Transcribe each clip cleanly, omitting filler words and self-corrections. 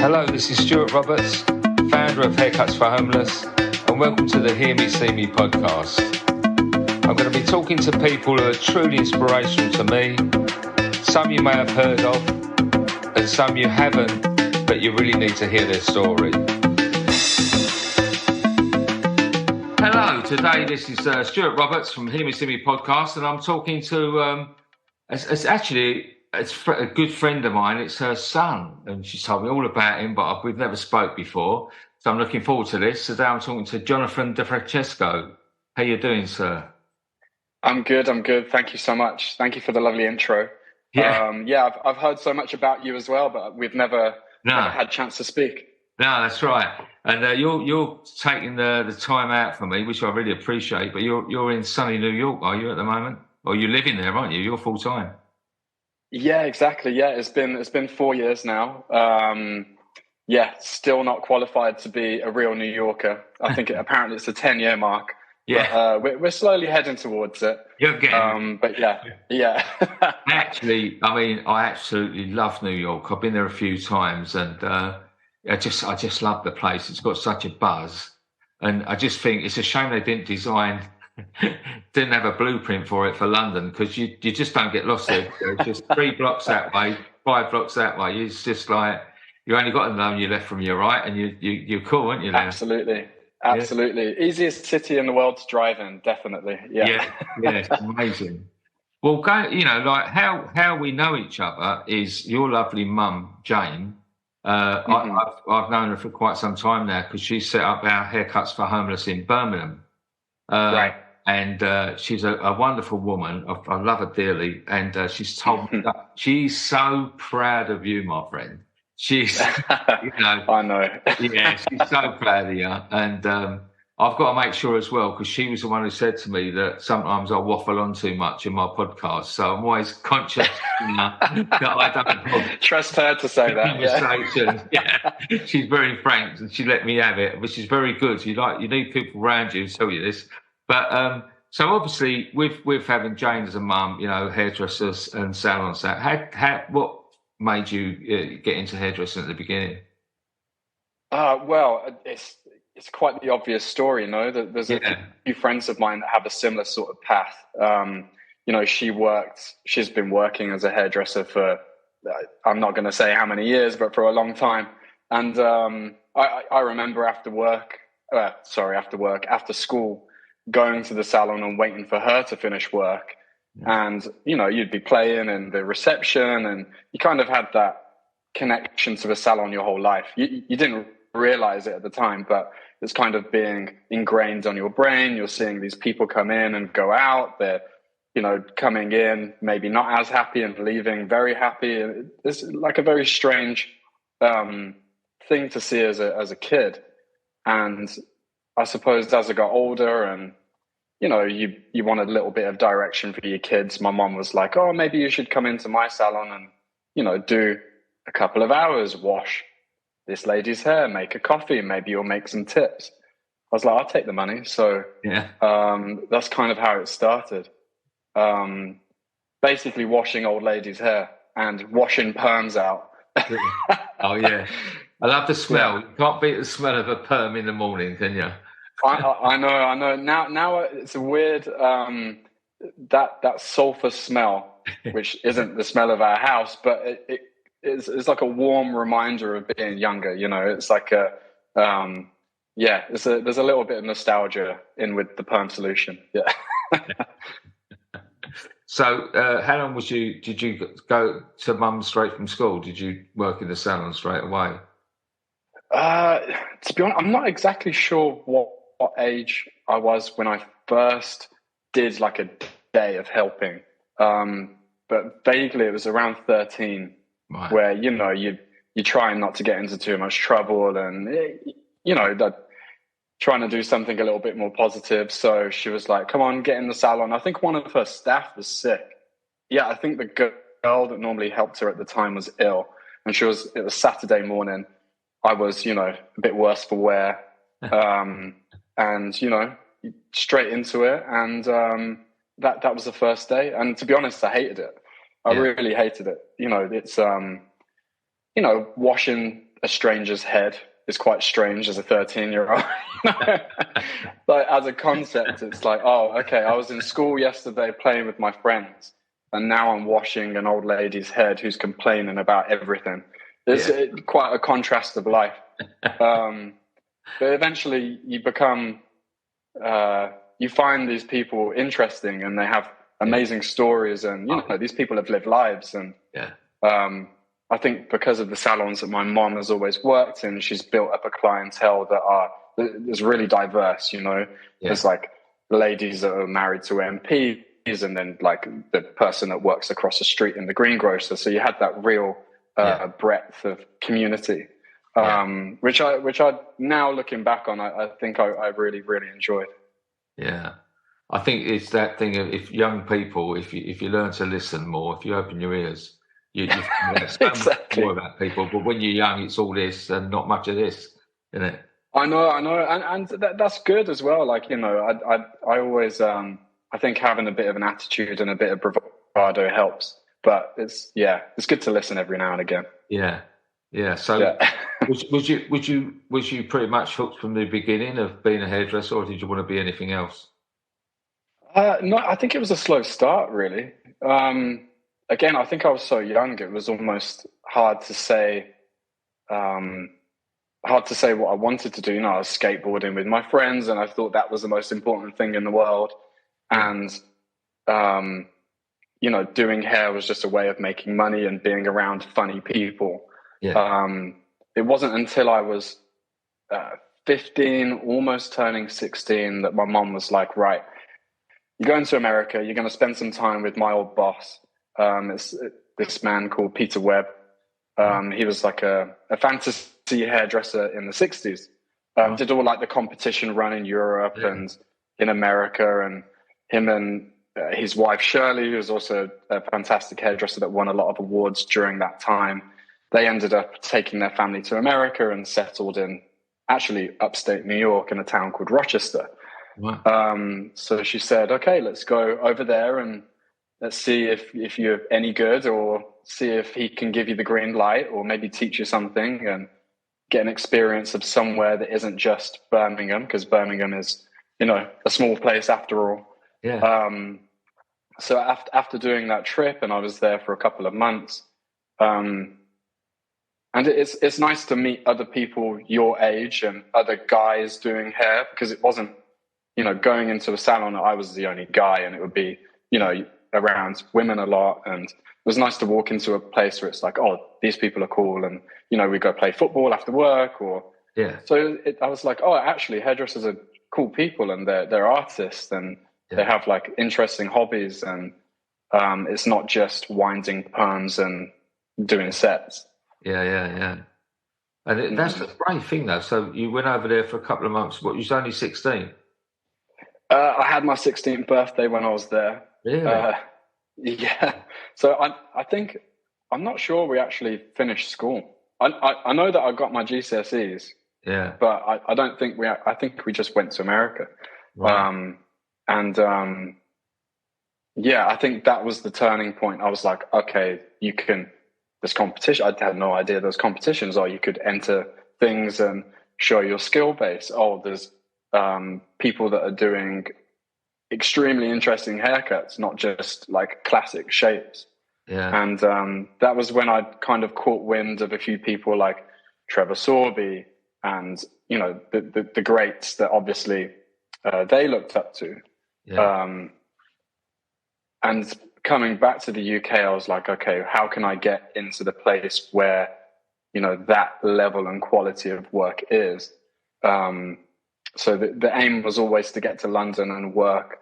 Hello, this is Stuart Roberts, founder of Haircuts for Homeless, and welcome to the Hear Me, See Me podcast. I'm going to be talking to people who are truly inspirational to me. Some you may have heard of, and some you haven't, but you really need to hear their story. Hello, today this is Stuart Roberts from Hear Me, See Me podcast, and I'm talking to, it's a good friend of mine. It's her son, and she's told me all about him, but we've never spoke before. So I'm looking forward to this. Today I'm talking to Jonathan DeFrancesco. How you doing, sir? I'm good. Thank you so much. Thank you for the lovely intro. Yeah. I've heard so much about you as well, but we've never had a chance to speak. No, that's right. And you're taking the time out for me, which I really appreciate. But you're in sunny New York, are you, at the moment? Or you're living there, aren't you? You're full time. Yeah, exactly. Yeah, it's been 4 years now. Still not qualified to be a real New Yorker. I think apparently it's a 10-year mark. Yeah, but we're slowly heading towards it. You're getting. But yeah. Actually, I mean, I absolutely love New York. I've been there a few times, and I just love the place. It's got such a buzz, and I just think it's a shame they didn't have a blueprint for it for London, because you just don't get lost there. It's just 3 blocks that way, 5 blocks that way. It's just like you only got to know your left from your right, and you're cool, aren't you? Now? Absolutely. Yeah. Easiest city in the world to drive in, definitely. Yeah, it's amazing. Well, like how we know each other is your lovely mum, Jane. I've known her for quite some time now, because she set up our Haircuts for Homeless in Birmingham. Right. And she's a wonderful woman. I love her dearly. And she's told me that she's so proud of you, my friend. She's, I know. Yeah, she's so proud of you. And I've got to make sure as well, because she was the one who said to me that sometimes I waffle on too much in my podcast. So I'm always conscious that I don't trust her to say that. Yeah. She's very frank, and she let me have it, which is very good. You need people around you to tell you this. But so obviously, with having Jane as a mum, hairdressers and salon staff, what made you get into hairdressing at the beginning? Well, it's quite the obvious story, There's a few friends of mine that have a similar sort of path. She's been working as a hairdresser for, I'm not going to say how many years, but for a long time. And I remember after school, going to the salon and waiting for her to finish work. And, you'd be playing in the reception, and you kind of had that connection to the salon your whole life. You didn't realize it at the time, but it's kind of being ingrained on your brain. You're seeing these people come in and go out. They're, coming in, maybe not as happy, and leaving very happy. It's like a very strange thing to see as a kid. And I suppose as I got older and, you wanted a little bit of direction for your kids, my mom was like, oh, maybe you should come into my salon and, do a couple of hours, wash this lady's hair, make a coffee, and maybe you'll make some tips. I was like, I'll take the money. So that's kind of how it started. Basically washing old ladies' hair and washing perms out. Oh, yeah. I love the smell. Yeah. You can't beat the smell of a perm in the morning, can you? I know. Now it's a weird that sulfur smell, which isn't the smell of our house, but it's like a warm reminder of being younger. It's like there's a little bit of nostalgia in with the perm solution. Yeah. So, how long did you go to mum straight from school? Did you work in the salon straight away? To be honest, I'm not exactly sure what age I was when I first did like a day of helping. But vaguely it was around 13, right, where, you're trying not to get into too much trouble and, trying to do something a little bit more positive. So she was like, come on, get in the salon. I think one of her staff was sick. Yeah, I think the girl that normally helped her at the time was ill. And it was Saturday morning. I was, a bit worse for wear. And, straight into it. And that was the first day. And to be honest, I hated it. I really hated it. It's, washing a stranger's head is quite strange as a 13-year-old. Like as a concept, it's like, oh, okay, I was in school yesterday playing with my friends, and now I'm washing an old lady's head who's complaining about everything. It's quite a contrast of life. But eventually you become, you find these people interesting, and they have amazing stories, and these people have lived lives, and I think because of the salons that my mom has always worked in, she's built up a clientele is really diverse. There's like ladies that are married to MPs, and then like the person that works across the street in the greengrocer. So you had that real breadth of community, which I now looking back on, I think I really, really enjoyed. Yeah. I think it's that thing of, if young people, if you learn to listen more, if you open your ears, you find out so much more about people. But when you're young, it's all this and not much of this, isn't it? I know, and that's good as well. Like I always I think having a bit of an attitude and a bit of bravado helps. But it's good to listen every now and again. Yeah. So was you pretty much hooked from the beginning of being a hairdresser, or did you want to be anything else? No, I think it was a slow start, really. Again, I think I was so young; it was almost hard to say what I wanted to do. I was skateboarding with my friends, and I thought that was the most important thing in the world. And doing hair was just a way of making money and being around funny people. It wasn't until I was 15, almost turning 16, that my mom was like, right, you're going to America, you're going to spend some time with my old boss. It's this man called Peter Webb. He was like a fantasy hairdresser in the 60s. Did all like the competition run in Europe and in America, and him and his wife Shirley, who was also a fantastic hairdresser that won a lot of awards during that time. They ended up taking their family to America and settled in actually upstate New York in a town called Rochester. Wow. So she said, okay, let's go over there and let's see if you're any good, or see if he can give you the green light, or maybe teach you something and get an experience of somewhere that isn't just Birmingham, because Birmingham is, a small place after all. So after doing that trip, and I was there for a couple of months, and it's nice to meet other people your age and other guys doing hair, because it wasn't, going into a salon, I was the only guy, and it would be, around women a lot. And it was nice to walk into a place where it's like, oh, these people are cool, and we go play football after work, so I was like, oh, actually hairdressers are cool people, and they're artists, and they have like interesting hobbies, and it's not just winding perms and doing sets. And that's the great thing, though. So you went over there for a couple of months. What, you was only 16? I had my 16th birthday when I was there. Really? So I think, I'm not sure we actually finished school. I know that I got my GCSEs. But I don't think I think we just went to America. Right. I think that was the turning point. I was like, okay, there's competition. I had no idea there was competitions, or you could enter things and show your skill base. Oh, there's people that are doing extremely interesting haircuts, not just like classic shapes. And that was when I kind of caught wind of a few people like Trevor Sorby and, the greats that obviously they looked up to. And coming back to the UK, I was like, okay, how can I get into the place where, that level and quality of work is? So the aim was always to get to London and work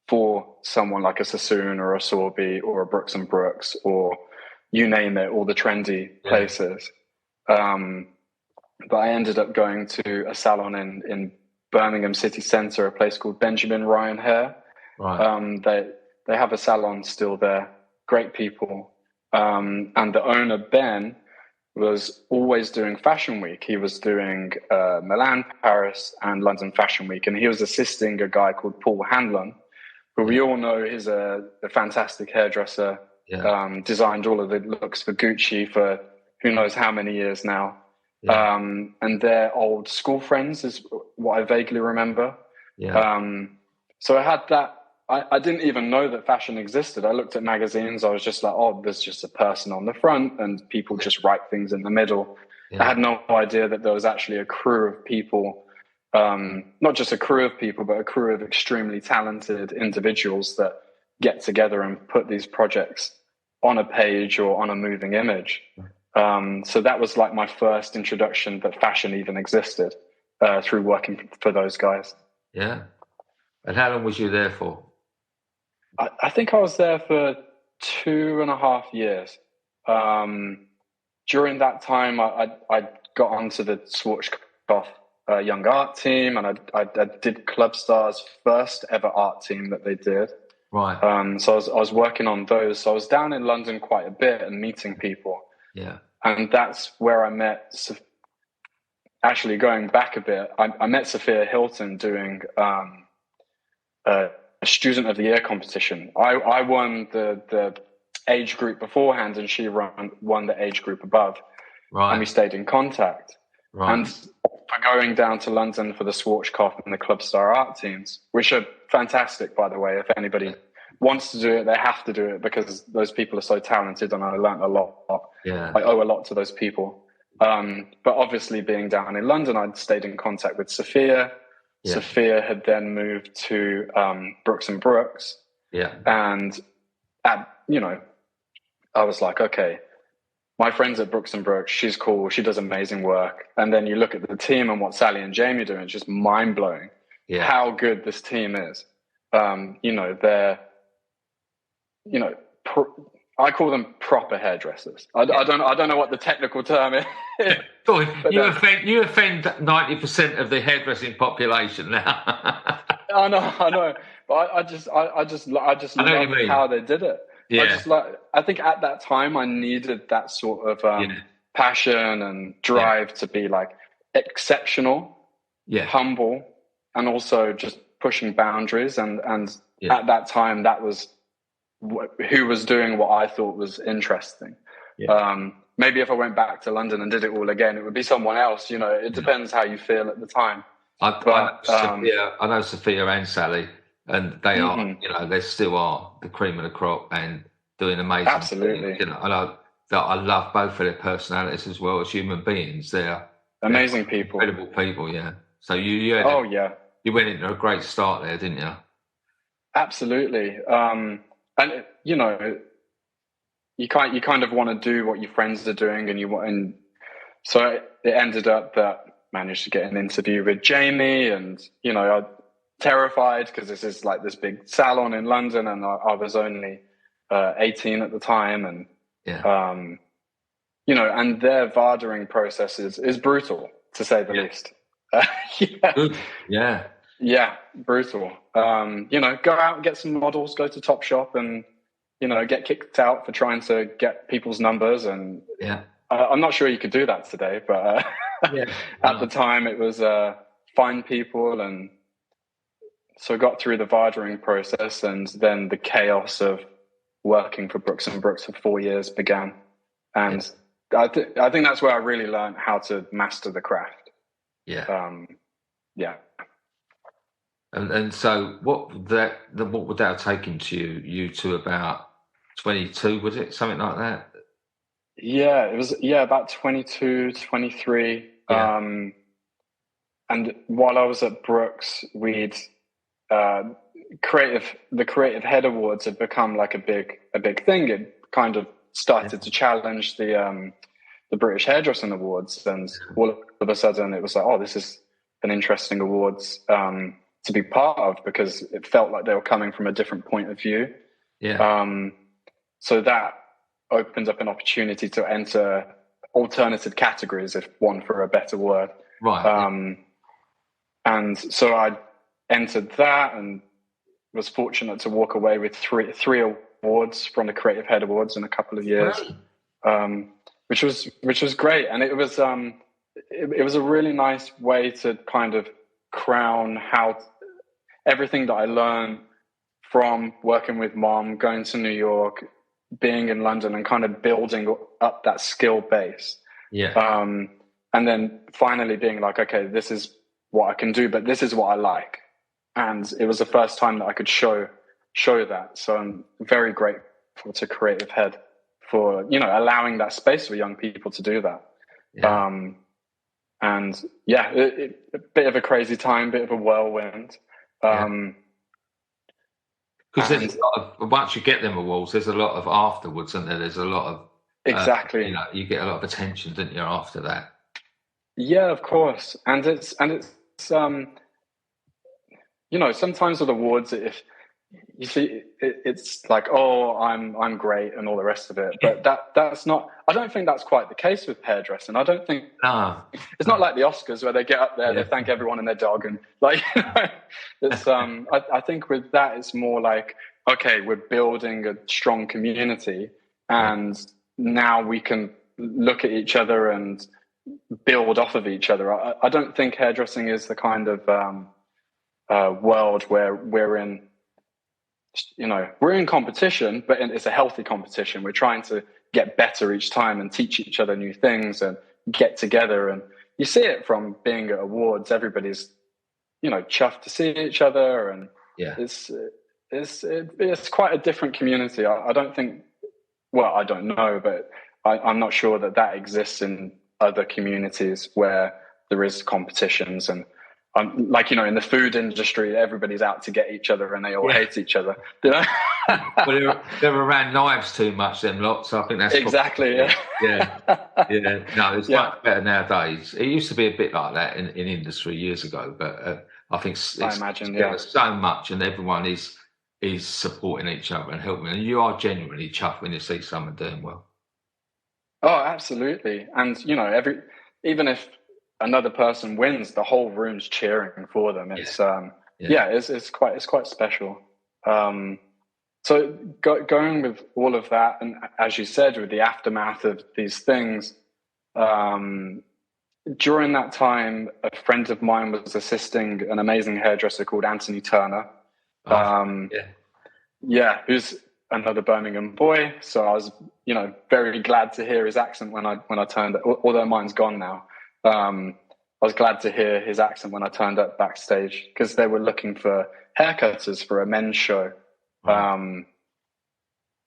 for someone like a Sassoon or a Sorby or a Brooks and Brooks, or you name it, all the trendy places. But I ended up going to a salon in Birmingham city centre, a place called Benjamin Ryan Hair. Right. They have a salon still there, great people. And the owner, Ben, was always doing Fashion Week. He was doing Milan, Paris, and London Fashion Week. And he was assisting a guy called Paul Hanlon, who we all know is a fantastic hairdresser, designed all of the looks for Gucci for who knows how many years now. Yeah. And their old school friends is what I vaguely remember. Yeah. So I had that. I didn't even know that fashion existed. I looked at magazines. I was just like, oh, there's just a person on the front and people just write things in the middle. I Yeah. had no idea that there was actually a crew of people, not just a crew of people, but a crew of extremely talented individuals that get together and put these projects on a page or on a moving image. So that was like my first introduction that fashion even existed, through working for those guys. Yeah. And how long was you there for? I think I was there for 2.5 years. During that time, I got onto the Schwarzkopf Young Art team, and I did Club Star's first ever art team that they did. Right. So I was working on those. So I was down in London quite a bit and meeting people. Yeah. And that's where I met. Actually, going back a bit, I met Sophia Hilton doing a Student of the Year competition. I won the age group beforehand, and she won the age group above. Right. And we stayed in contact. Right. And for going down to London for the Schwarzkopf and the Club Star art teams, which are fantastic, by the way. If anybody wants to do it, they have to do it because those people are so talented, and I learned a lot. Yeah. I owe a lot to those people. But obviously, being down in London, I'd stayed in contact with Sophia. Yeah. Sophia had then moved to Brooks and Brooks. Yeah. And I was like, okay, my friends at Brooks and Brooks, she's cool, she does amazing work. And then you look at the team and what Sally and Jamie are doing, it's just mind blowing. Yeah. How good this team is. They're, I call them proper hairdressers. I don't know what the technical term is. You offend 90% of the hairdressing population now. I know, but I just love how they did it. Yeah. I think at that time I needed that sort of passion and drive to be like exceptional, humble, and also just pushing boundaries. And at that time, that was who was doing what I thought was interesting. Yeah. Maybe if I went back to London and did it all again, it would be someone else. It depends how you feel at the time. I know Sophia and Sally, and they are, they still are the cream of the crop and doing amazing. Absolutely. Things. I love both of their personalities as well as human beings. They're amazing people, incredible people. Yeah. So you went into a great start there, didn't you? Absolutely. And you kind of want to do what your friends are doing, and so it ended up that I managed to get an interview with Jamie, and I terrified because this is like this big salon in London, and I was only 18 at the time, and and their vardering process is brutal, to say the least. Yeah, brutal. Go out and get some models, go to Topshop, and get kicked out for trying to get people's numbers. And I'm not sure you could do that today, but at the time it was find people, and so I got through the vardering process, and then the chaos of working for Brooks and Brooks for 4 years began, and I think that's where I really learned how to master the craft. And so what would that have taken you to about 22, was it? Something like that? Yeah, it was about 22, 23. And while I was at Brooks, we'd the creative head awards had become like a big thing. It kind of started to challenge the British Hairdressing Awards, and all of a sudden it was like, oh, this is an interesting awards to be part of, because it felt like they were coming from a different point of view. So that opened up an opportunity to enter alternative categories, if one for a better word. Right. And so I entered that and was fortunate to walk away with three awards from the Creative Head Awards in a couple of years, which was great. And it was a really nice way to kind of crown how everything that I learned from working with Mom, going to New York, being in London, and kind of building up that skill base. and then finally being like, okay, this is what I can do, but this is what I like. And it was the first time that I could show that. So I'm very grateful to Creative Head for, allowing that space for young people to do that. Yeah. And yeah, a bit of a crazy time, bit of a whirlwind. Because there's a lot of, once you get them awards, there's a lot of afterwards, and there's a lot of exactly. You get a lot of attention, don't you, after that? Yeah, of course. And it's sometimes with awards, if you see, it's like, oh, I'm great and all the rest of it. But that's not. I don't think that's quite the case with hairdressing. I don't think it's not like the Oscars where they get up there, they thank everyone and their dog, and like, it's. I think with that, it's more like, okay, we're building a strong community, and now we can look at each other and build off of each other. I don't think hairdressing is the kind of world where we're in competition, but it's a healthy competition. We're trying to get better each time and teach each other new things and get together. And you see it from being at awards. Everybody's, chuffed to see each other, and it's quite a different community. I don't think. Well, I don't know, but I'm not sure that exists in other communities where there is competitions. And like, in the food industry, everybody's out to get each other and they all hate each other. Well, they're around knives too much, them lots. I think that's exactly. Yeah. No, it's much better nowadays. It used to be a bit like that in industry years ago, but I think I imagine, so much, and everyone is supporting each other and helping. And you are genuinely chuffed when you see someone doing well. Oh, absolutely. And, even if another person wins, the whole room's cheering for them. It's, it's quite special. So going with all of that, and as you said, with the aftermath of these things, during that time, a friend of mine was assisting an amazing hairdresser called Anthony Turner. Who's another Birmingham boy. So I was, very glad to hear his accent when I turned up, although mine's gone now. I was glad to hear his accent when I turned up backstage, because they were looking for haircutters for a men's show.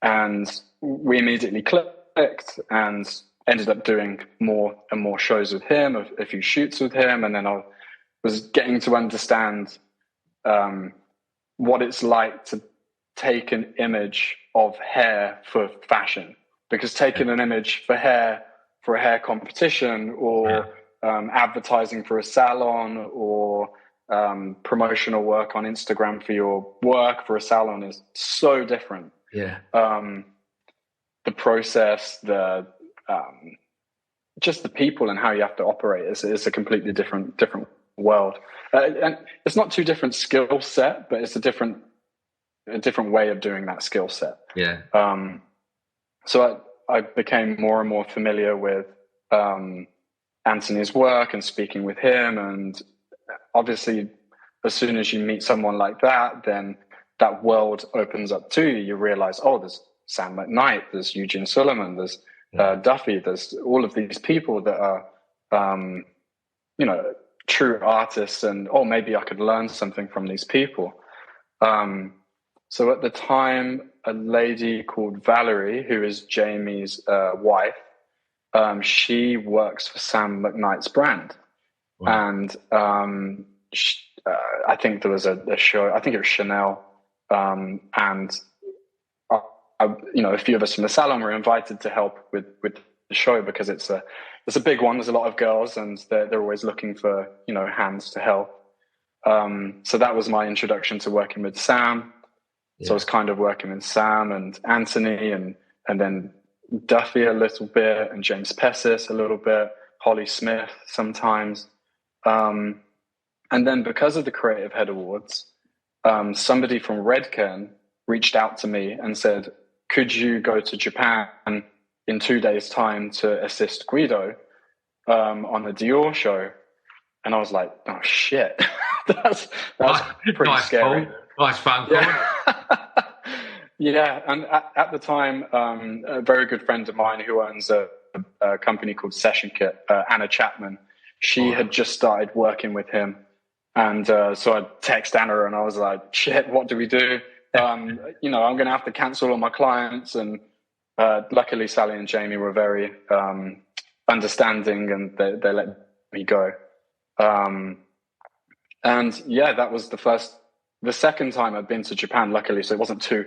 And we immediately clicked and ended up doing more and more shows with him, a few shoots with him. And then I was getting to understand what it's like to take an image of hair for fashion, because taking an image for hair for a hair competition, or advertising for a salon, or promotional work on Instagram for your work for a salon is so different. The process, just the people and how you have to operate is a completely different world. And it's not too different skill set, but it's a different way of doing that skill set. So I became more and more familiar with Anthony's work and speaking with him. And obviously, as soon as you meet someone like that, then that world opens up to you. You realize, oh, there's Sam McKnight, there's Eugene Suleiman, there's Duffy, there's all of these people that are, true artists, and maybe I could learn something from these people. So at the time, a lady called Valerie, who is Jamie's wife, she works for Sam McKnight's brand. And I think there was a show, I think it was Chanel, and a few of us from the salon were invited to help with the show, because it's a big one. There's a lot of girls, and they're always looking for hands to help. So that was my introduction to working with Sam. So I was kind of working with Sam and Anthony, and then Duffy a little bit, and James Pessis a little bit, Holly Smith sometimes. And then because of the Creative Head Awards, somebody from Redken reached out to me and said, could you go to Japan in 2 days' time to assist Guido on the Dior show? And I was like, oh, shit. that's pretty scary. Nice phone call. Yeah, and at the time, a very good friend of mine who owns a a company called Session Kit, Anna Chapman. She had just started working with him. And so I text Anna and I was like, shit, what do we do? I'm going to have to cancel all my clients. And luckily, Sally and Jamie were very understanding, and they let me go. And yeah, that was the second time I'd been to Japan, luckily. So it wasn't too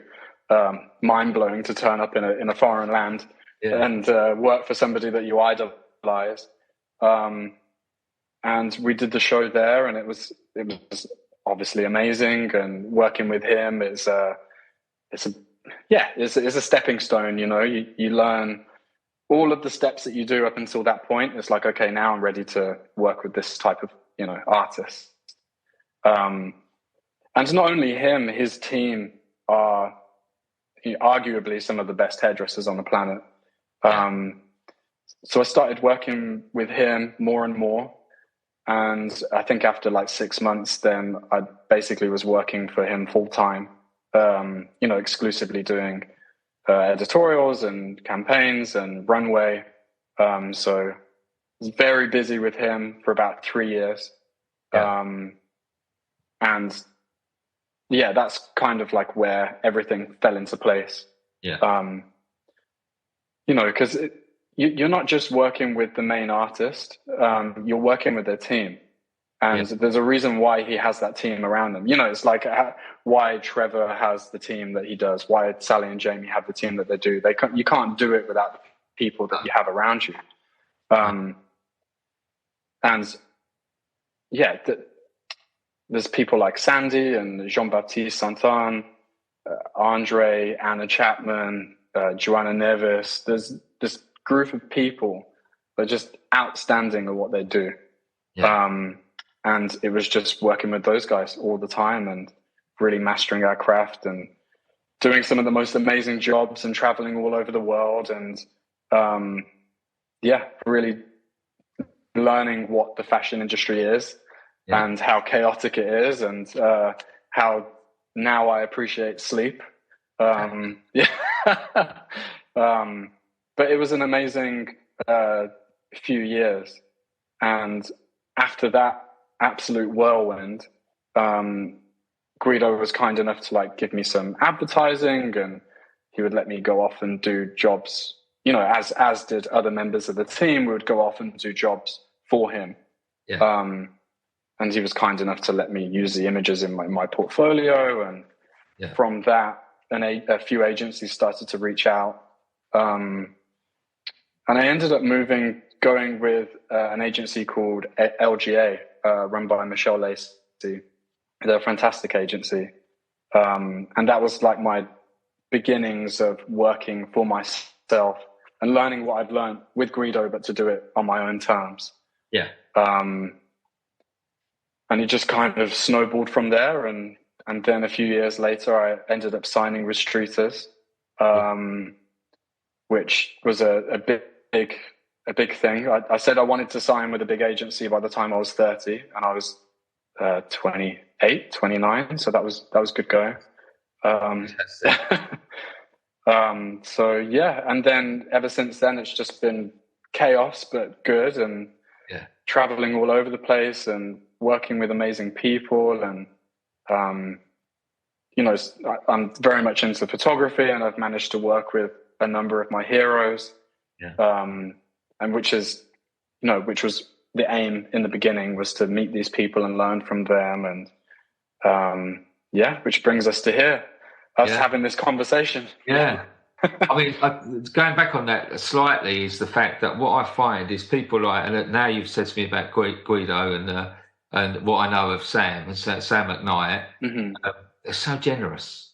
mind blowing to turn up in a foreign land and work for somebody that you idolize. And we did the show there, and it was obviously amazing. And working with him is it's a stepping stone. You learn all of the steps that you do up until that point. It's like, okay, now I'm ready to work with this type of artist. And not only him, his team are arguably some of the best hairdressers on the planet. So I started working with him more and more. And I think after like 6 months, then I basically was working for him full time, exclusively doing editorials and campaigns and runway. So I was very busy with him for about 3 years. And yeah, that's kind of like where everything fell into place. Because you're not just working with the main artist, you're working with their team. And there's a reason why he has that team around him. It's like why Trevor has the team that he does, why Sally and Jamie have the team that they do. You can't do it without the people that you have around you. There's people like Sandy and Jean-Baptiste Santan, Andre, Anna Chapman, Joanna Nevis. There's this group of people that are just outstanding at what they do. And it was just working with those guys all the time and really mastering our craft and doing some of the most amazing jobs and traveling all over the world. And really learning what the fashion industry is and how chaotic it is, and how now I appreciate sleep. But it was an amazing few years. And after that absolute whirlwind, Guido was kind enough to give me some advertising, and he would let me go off and do jobs, as did other members of the team. We would go off and do jobs for him. And he was kind enough to let me use the images in my portfolio. And from that, a few agencies started to reach out. And I ended up going with an agency called LGA, run by Michelle Lacey. They're a fantastic agency. And that was like my beginnings of working for myself and learning what I've learned with Guido, but to do it on my own terms. And it just kind of snowballed from there. And then a few years later, I ended up signing with Streeters, which was a big thing. I said I wanted to sign with a big agency by the time I was 30, and I was 28, 29. So that was good going. And then ever since then, it's just been chaos, but good, and traveling all over the place and working with amazing people. And, I'm very much into photography, and I've managed to work with a number of my heroes. And which was the aim in the beginning, was to meet these people and learn from them. And, which brings us to here, us having this conversation. I mean, going back on that slightly, is the fact that what I find is people and now you've said to me about Guido and what I know of Sam and Sam at Night, they're so generous.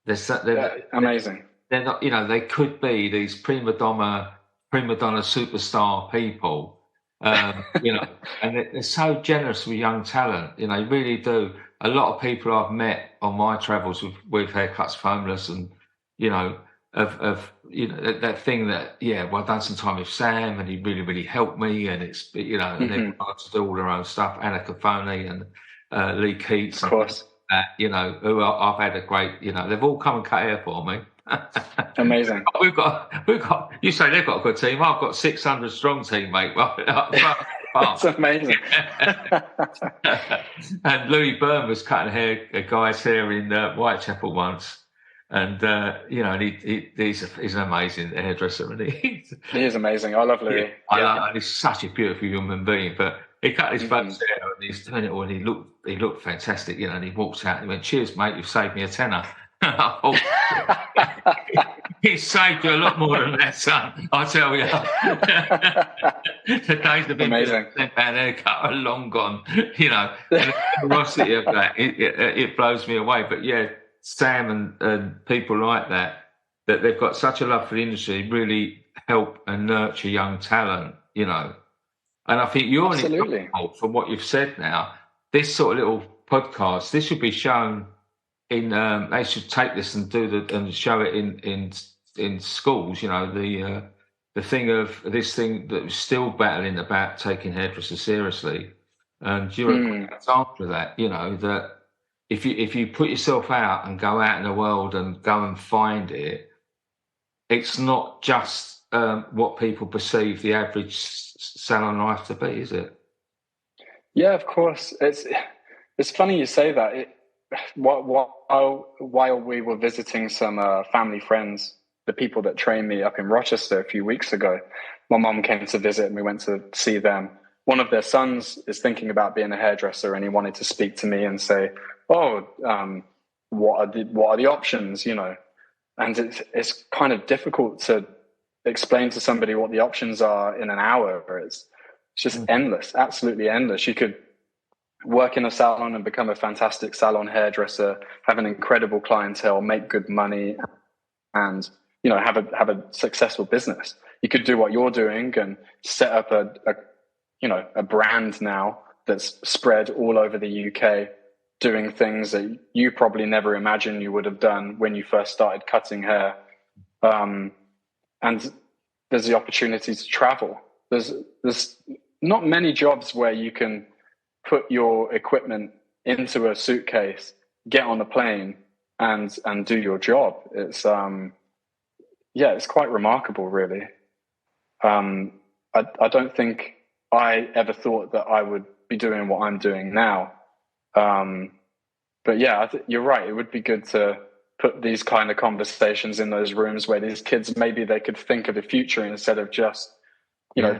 They're amazing. They're not, they could be these prima donna superstar people, and they're so generous with young talent. They really do. A lot of people I've met on my travels with Haircuts Homeless, and that thing that I've done some time with Sam, and he really, really helped me, and it's and they've got to do all their own stuff. Anna Cafone and Lee Keats, of course, who I've had a great, they've all come and cut hair for me. Amazing. We've got. You say they've got a good team. I've got 600 strong team, mate. That's amazing. And Louis Byrne was cutting a guy's hair in Whitechapel once, and and he's an amazing hairdresser, and he is amazing. I love Louis. And he's such a beautiful human being, but. He cut his folks hair and he's doing it all, and he looked fantastic, and he walked out and he went, "Cheers, mate, you've saved me a tenner." He saved you a lot more than that, son, I tell you. The days of amazing. £10 haircut are long gone, and the ferocity of that, it blows me away. But yeah, Sam and people like that they've got such a love for the industry, really help and nurture young talent, And I think you're an example from what you've said now. This sort of little podcast, this should be shown in. They should take this and show it in schools. The thing of this thing that was still battling about taking hairdressers seriously, and you're an example of that. That if you put yourself out and go out in the world and go and find it, it's not just what people perceive the average salon life to be, is it? Yeah, of course. It's funny you say that. While we were visiting some family friends, the people that trained me up in Rochester a few weeks ago, my mum came to visit and we went to see them. One of their sons is thinking about being a hairdresser, and he wanted to speak to me and say, what are the options, And it's kind of difficult to explain to somebody what the options are in an hour. It's just endless, absolutely endless. You could work in a salon and become a fantastic salon hairdresser, have an incredible clientele, make good money, and have a successful business. You could do what you're doing and set up a brand now that's spread all over the UK, doing things that you probably never imagined you would have done when you first started cutting hair. And there's the opportunity to travel. There's not many jobs where you can put your equipment into a suitcase, get on a plane, and do your job. It's it's quite remarkable, really. I don't think I ever thought that I would be doing what I'm doing now. But yeah, you're right. It would be good to put these kind of conversations in those rooms where these kids, maybe they could think of the future instead of just,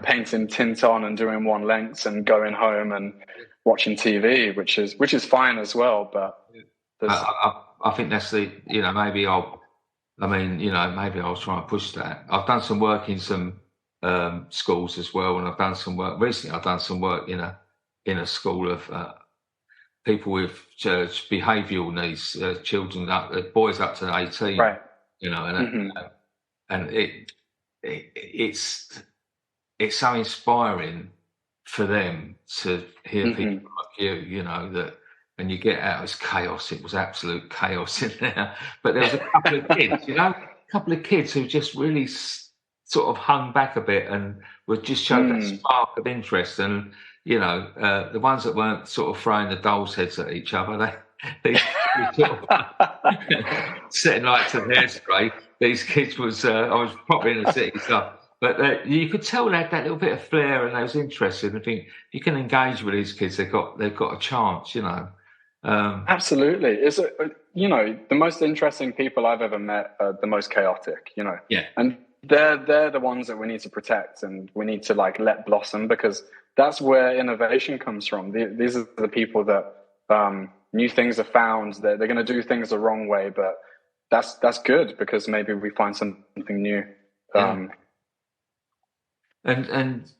painting tint on and doing one lengths and going home and watching TV, which is fine as well. But I think that's maybe I'll try and push that. I've done some work in some schools as well, and I've done some work recently. I've done some work in a school of people with behavioural needs, children, boys up to 18, right? And it's so inspiring for them to hear people like you, that. And you get out, it's chaos. It was absolute chaos in there. But there was a couple of kids who just really sort of hung back a bit and would just show that spark of interest. And, the ones that weren't sort of throwing the dolls' heads at each other, they sort of setting lights and hairspray. These kids I was probably in the city stuff. But you could tell they had that little bit of flair and they was interested. And I think you can engage with these kids. They've got a chance, Absolutely. It's the most interesting people I've ever met are the most chaotic, Yeah. And they're the ones that we need to protect and we need to let blossom, because that's where innovation comes from. These are the people that new things are found. They're going to do things the wrong way, but that's good because maybe we find something new. And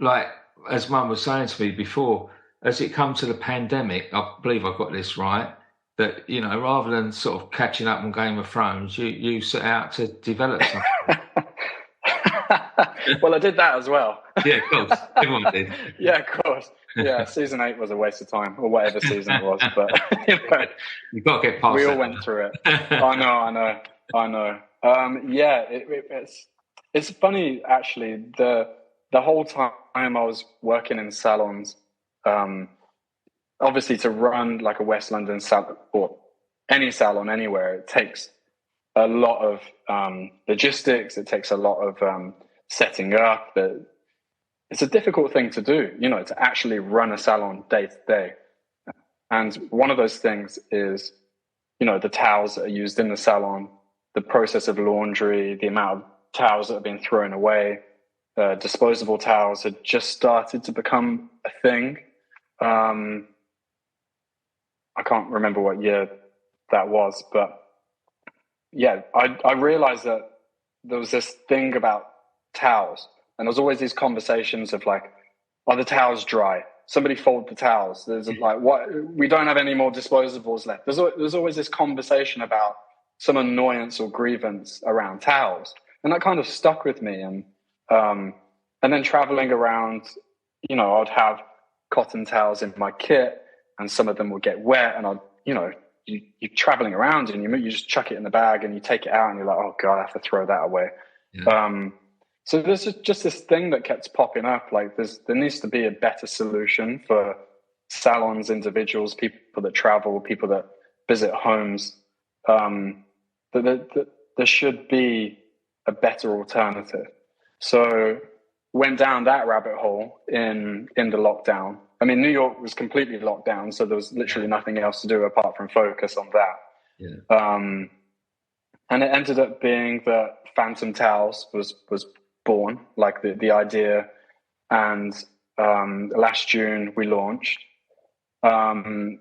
like as Mum was saying to me before, as it comes to the pandemic, I believe I got this right, that, rather than sort of catching up on Game of Thrones, you set out to develop something. Well, I did that as well. Yeah, of course. Everyone did. Yeah, of course. Yeah, season 8 was a waste of time, or whatever season it was. But you've got to get past we all that. went through it. I know. It's funny, actually. The whole time I was working in salons, obviously to run like a West London salon or any salon anywhere, it takes a lot of logistics. It takes a lot of setting up. It's a difficult thing to do, to actually run a salon day to day. And one of those things is, the towels that are used in the salon, the process of laundry, the amount of towels that have been thrown away. Disposable towels had just started to become a thing. I can't remember what year that was, but yeah, I realized that there was this thing about towels, and there's always these conversations of like, are the towels dry? Somebody fold the towels. There's like, what? We don't have any more disposables left. There's always this conversation about some annoyance or grievance around towels, and that kind of stuck with me. And then traveling around, I'd have cotton towels in my kit, and some of them would get wet, and you're traveling around and you just chuck it in the bag and you take it out and you're like, oh God, I have to throw that away. Yeah. So there's just this thing that kept popping up. Like there needs to be a better solution for salons, individuals, people that travel, people that visit homes. There should be a better alternative. So went down that rabbit hole in the lockdown. I mean, New York was completely locked down, so there was literally nothing else to do apart from focus on that. Yeah. And it ended up being that Phantom Towels was born, like the idea. And last June we launched, and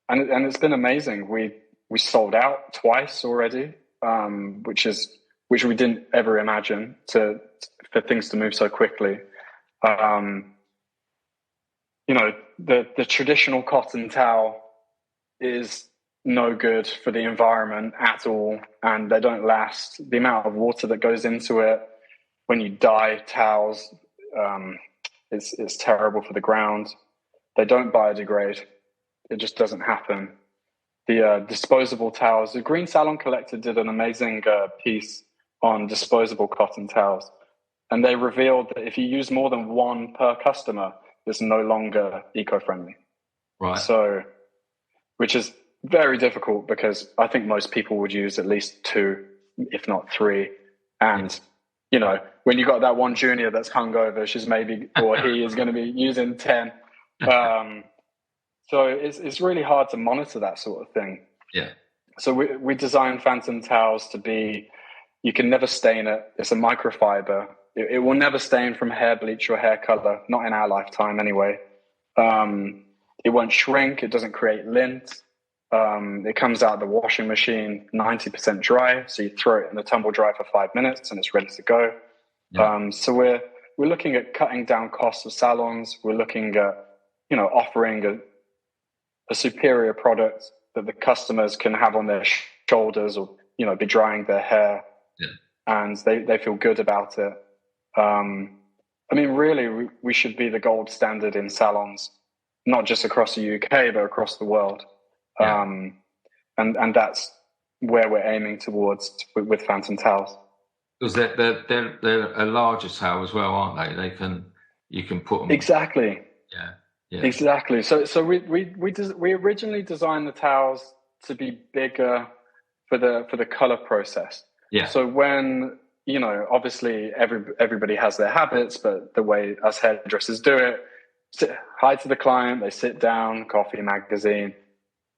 it's been amazing. We sold out twice already, which we didn't ever imagine for things to move so quickly. The traditional cotton towel is no good for the environment at all, and they don't last. The amount of water that goes into it when you dye towels, it's terrible for the ground. They don't biodegrade. It just doesn't happen. The disposable towels, the Green Salon Collector did an amazing piece on disposable cotton towels, and they revealed that if you use more than one per customer, it's no longer eco-friendly. Right. So, which is very difficult because I think most people would use at least two, if not three. And, when you got that one junior that's hungover, he is going to be using 10. So it's really hard to monitor that sort of thing. Yeah. So we designed Phantom Towels to be, you can never stain it. It's a microfiber. It will never stain from hair bleach or hair color, not in our lifetime anyway. It won't shrink. It doesn't create lint. It comes out of the washing machine 90% dry. So you throw it in the tumble dryer for 5 minutes and it's ready to go. Yeah. So we're looking at cutting down costs of salons. We're looking at, offering a superior product that the customers can have on their shoulders or, be drying their hair. Yeah. And they feel good about it. Really, we should be the gold standard in salons, not just across the UK, but across the world. Yeah. And that's where we're aiming towards with Phantom Towels. Because they're a larger towel as well, aren't they? You can put them. Exactly. Yeah. Exactly. So we originally designed the towels to be bigger for the color process. Yeah. So when obviously everybody has their habits, but the way us hairdressers do it, hi to the client, they sit down, coffee, magazine,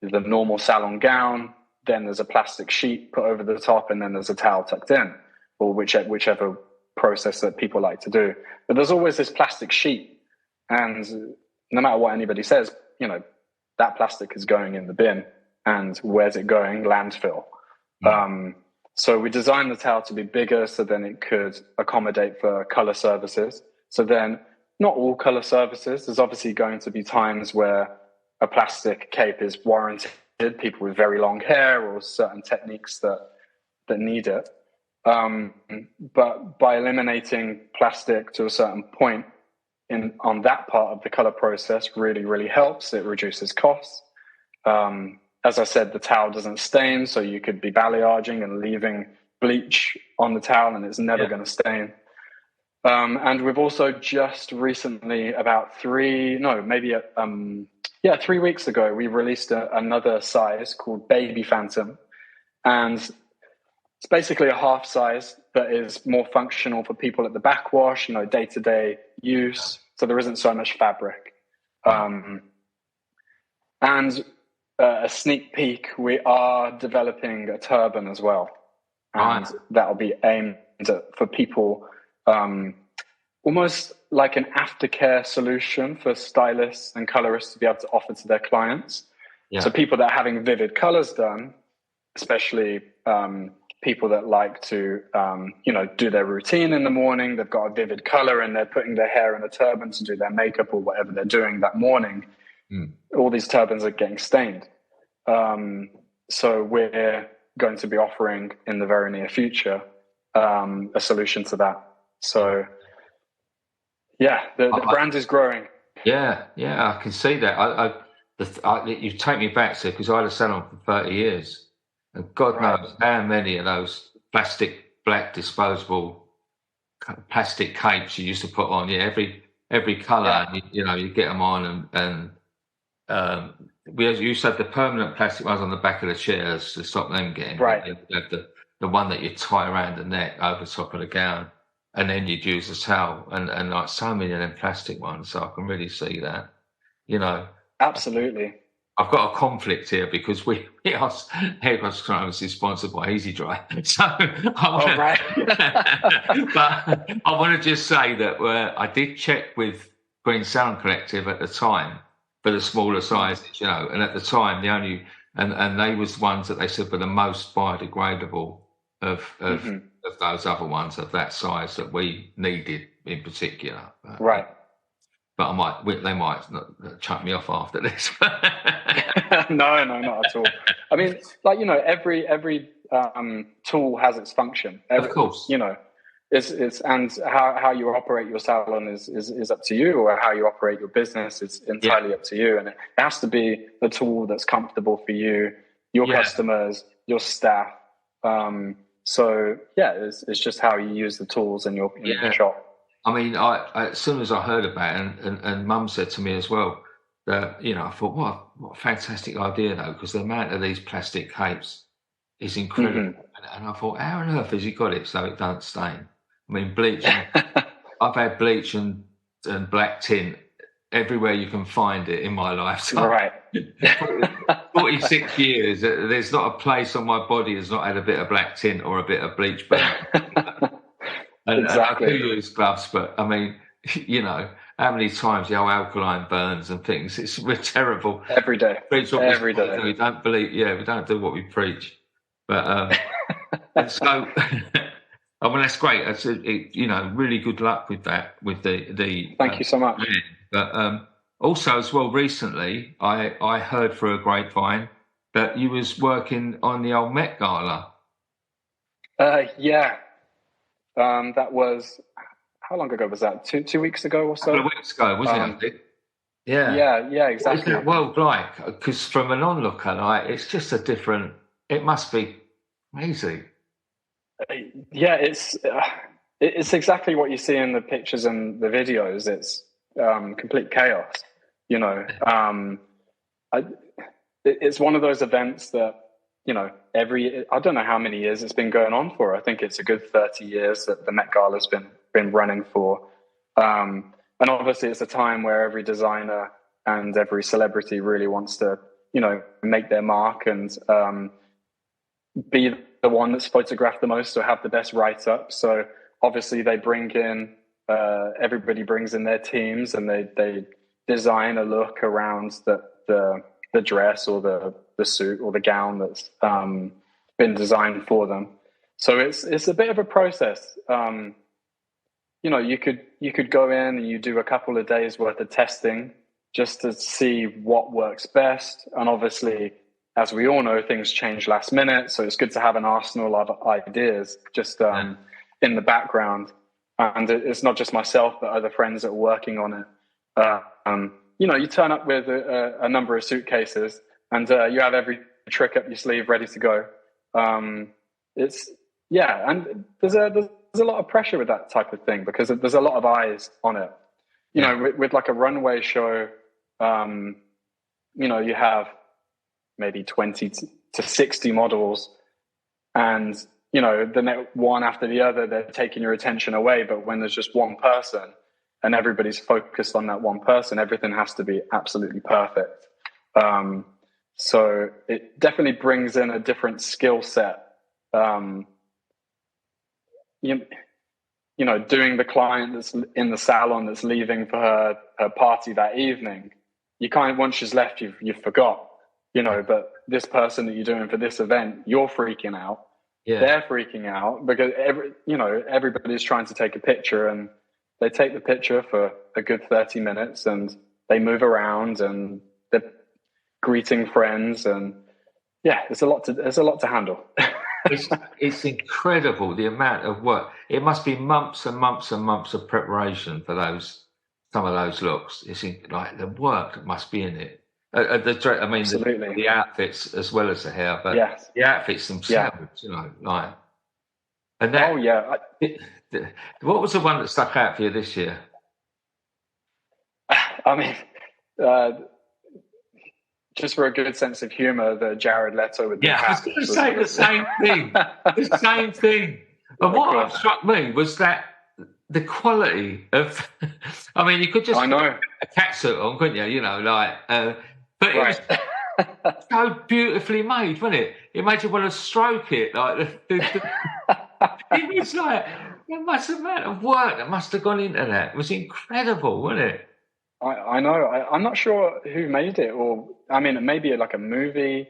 the normal salon gown, then there's a plastic sheet put over the top, and then there's a towel tucked in, or whichever process that people like to do. But there's always this plastic sheet, and no matter what anybody says, that plastic is going in the bin. And where's it going? Landfill. Mm. So we designed the towel to be bigger so then it could accommodate for color services. So then not all color services. There's obviously going to be times where a plastic cape is warranted, people with very long hair or certain techniques that need it. But by eliminating plastic to a certain point on that part of the color process really, really helps. It reduces costs. As I said, the towel doesn't stain, so you could be balayaging and leaving bleach on the towel and it's never going to stain. And we've also just recently, about 3 weeks ago, we released another size called Baby Phantom. And It's basically a half size that is more functional for people at the backwash, day-to-day use. So there isn't so much fabric. And a sneak peek, we are developing a turban as well. And that'll be aimed for people, almost like an aftercare solution for stylists and colorists to be able to offer to their clients. Yeah. So people that are having vivid colors done, especially people that like to, do their routine in the morning, they've got a vivid color and they're putting their hair in a turban to do their makeup or whatever they're doing that morning. All these turbans are getting stained. So we're going to be offering in the very near future a solution to that. So yeah, the brand is growing. Yeah, I can see that. You take me back to, because I had a salon for 30 years, and God knows how many of those plastic black disposable plastic capes you used to put on. Yeah, every colour, you get them on, and we used to have the permanent plastic ones on the back of the chairs to stop them getting. Right. You have the one that you tie around the neck over top of the gown, and then you'd use a towel, and like so many of them plastic ones. So I can really see that. Absolutely. I've got a conflict here because Hairstylist is sponsored by Easy Dry. So but I want to just say that I did check with Green Salon Collective at the time for the smaller sizes, and at the time the only and they was the ones that they said were the most biodegradable of those other ones of that size that we needed in particular. Right. But they might not chuck me off after this. No, not at all. I mean, every tool has its function. Of course. It's and how you operate your salon is up to you, or how you operate your business is entirely up to you. And it has to be the tool that's comfortable for you, your customers, your staff. It's just how you use the tools in your shop. I mean, I as soon as I heard about it, and Mum said to me as well that, I thought, what a fantastic idea, though, because the amount of these plastic capes is incredible. And I thought, how on earth has he got it so it don't stain? I mean, bleach. I've had bleach and black tint everywhere you can find it in my life. So right. 46 years, there's not a place on my body that's not had a bit of black tint or a bit of bleach burn. Exactly. And I do use gloves, but I mean, how many times the old alkaline burns and things? We're terrible. Every day. Every day. We don't believe. Yeah, we don't do what we preach. But and so, I mean, that's great. That's really good luck with that. With the Thank you so much. But also as well, recently I heard through a grapevine that you was working on the old Met Gala. Yeah. That was, how long ago was that? 2 weeks ago or so? A couple of weeks ago, wasn't it? Yeah, exactly. What is that world like? Because from an onlooker, it's just a different. It must be amazing. Yeah, it's exactly what you see in the pictures and the videos. It's complete chaos. It's one of those events that, I don't know how many years it's been going on for. I think it's a good 30 years that the Met Gala's been running for. And obviously it's a time where every designer and every celebrity really wants to, make their mark and be the one that's photographed the most or have the best write-up. So obviously they bring in, everybody brings in their teams and they design a look around the dress or the suit or the gown that's been designed for them. So it's a bit of a process. You could go in and you do a couple of days worth of testing just to see what works best. And obviously, as we all know, things change last minute. So it's good to have an arsenal of ideas just in the background. And it's not just myself, but other friends that are working on it. You turn up with a number of suitcases and you have every trick up your sleeve ready to go. And there's a lot of pressure with that type of thing because there's a lot of eyes on it. With like a runway show, you have maybe 20 to 60 models, and one after the other, they're taking your attention away. But when there's just one person and everybody's focused on that one person, everything has to be absolutely perfect. So it definitely brings in a different skill set. Doing the client that's in the salon that's leaving for her party that evening, you kind of, once she's left, you've forgot, but this person that you're doing for this event, you're freaking out. Yeah. They're freaking out because everybody's trying to take a picture, and they take the picture for a good 30 minutes and they move around and they're greeting friends, and there's a lot to handle. It's incredible the amount of work. It must be months and months and months of preparation for some of those looks. It's like the work that must be in it. The outfits as well as the hair, but the outfits themselves, And that, what was the one that stuck out for you this year? Just for a good sense of humour, the Jared Leto with the hat. I was going to say the same thing. The same thing. And what struck me was that the quality of, you could just put a catsuit on, couldn't you? But it was so beautifully made, wasn't it? It made you want to stroke it. It was like, the amount of work that must have gone into that. It was incredible, wasn't it? I know. I'm not sure who made it, or maybe like a movie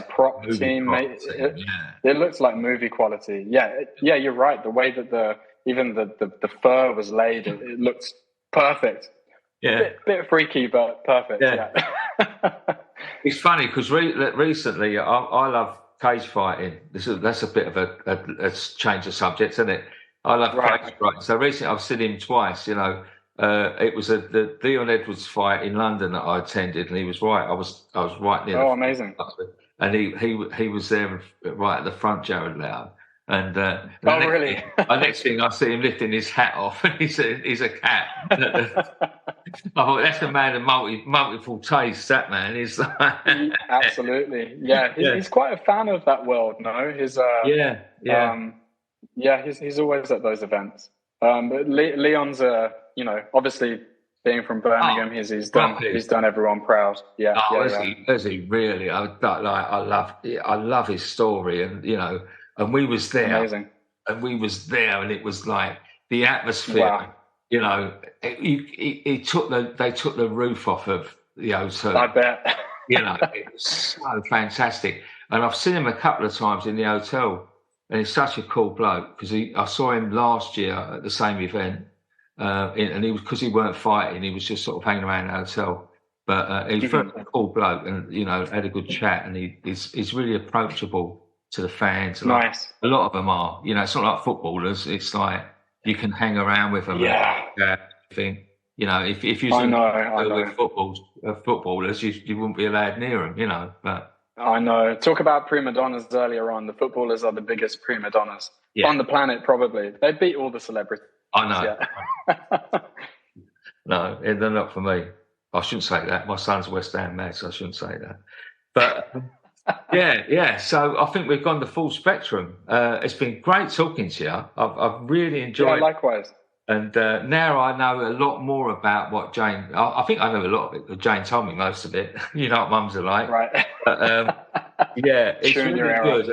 prop team. It looks like movie quality. Yeah, you're right. The way that the fur was laid, it looks perfect. Yeah, bit freaky, but perfect. Yeah. It's funny because recently I love cage fighting. That's a bit of a change of subject, isn't it? I love cage fighting. So recently I've seen him twice. It was the Leon Edwards fight in London that I attended, and he was right. I was right near. Oh, amazing! And he was there right at the front, Jared Leto. And really? The next thing I see him lifting his hat off, and he's a cat. I thought that's a man of multiple tastes. That man is like... Absolutely, yeah. He's quite a fan of that world. No, he's he's always at those events. But Leon's obviously being from Birmingham, he's done everyone proud. Is he really? I love his story, and and we was there. Amazing. And we was there, and it was like the atmosphere. Wow. They took the roof off of the hotel. I bet. It was so fantastic. And I've seen him a couple of times in the hotel, and he's such a cool bloke because I saw him last year at the same event, and he was, because he weren't fighting, he was just sort of hanging around the hotel. But he's a very cool bloke, and had a good chat, and he's really approachable to the fans. Nice. A lot of them are. It's not like footballers. It's like you can hang around with them. Yeah. If you're with footballers, you wouldn't be allowed near them. But I know. Talk about prima donnas earlier on. The footballers are the biggest prima donnas on the planet, probably. They beat all the celebrities. I know. Yeah. No, they're not for me. I shouldn't say that. My son's West Ham man, so I shouldn't say that. But yeah. So I think we've gone the full spectrum. It's been great talking to you. I've really enjoyed it. Likewise. And now I know a lot more about what Jane... I think I know a lot of it. Jane told me most of it. You know what mums are like. Right. But, it's really good.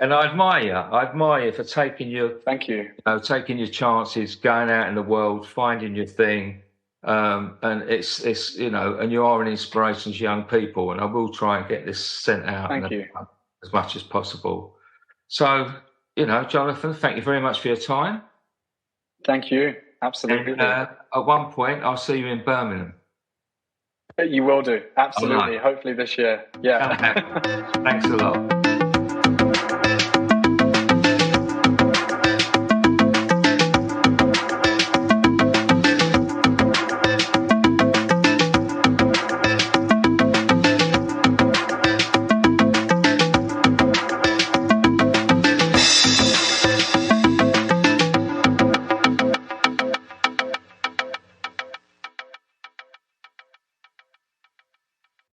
And I admire you. I admire you for taking your... Thank you. Taking your chances, going out in the world, finding your thing. And it's and you are an inspiration to young people. And I will try and get this sent out as much as possible. So, Jonathan, thank you very much for your time. Thank you. Absolutely. And, at one point, I'll see you in Birmingham. You will do. Absolutely. Hopefully this year. Yeah. Thanks a lot.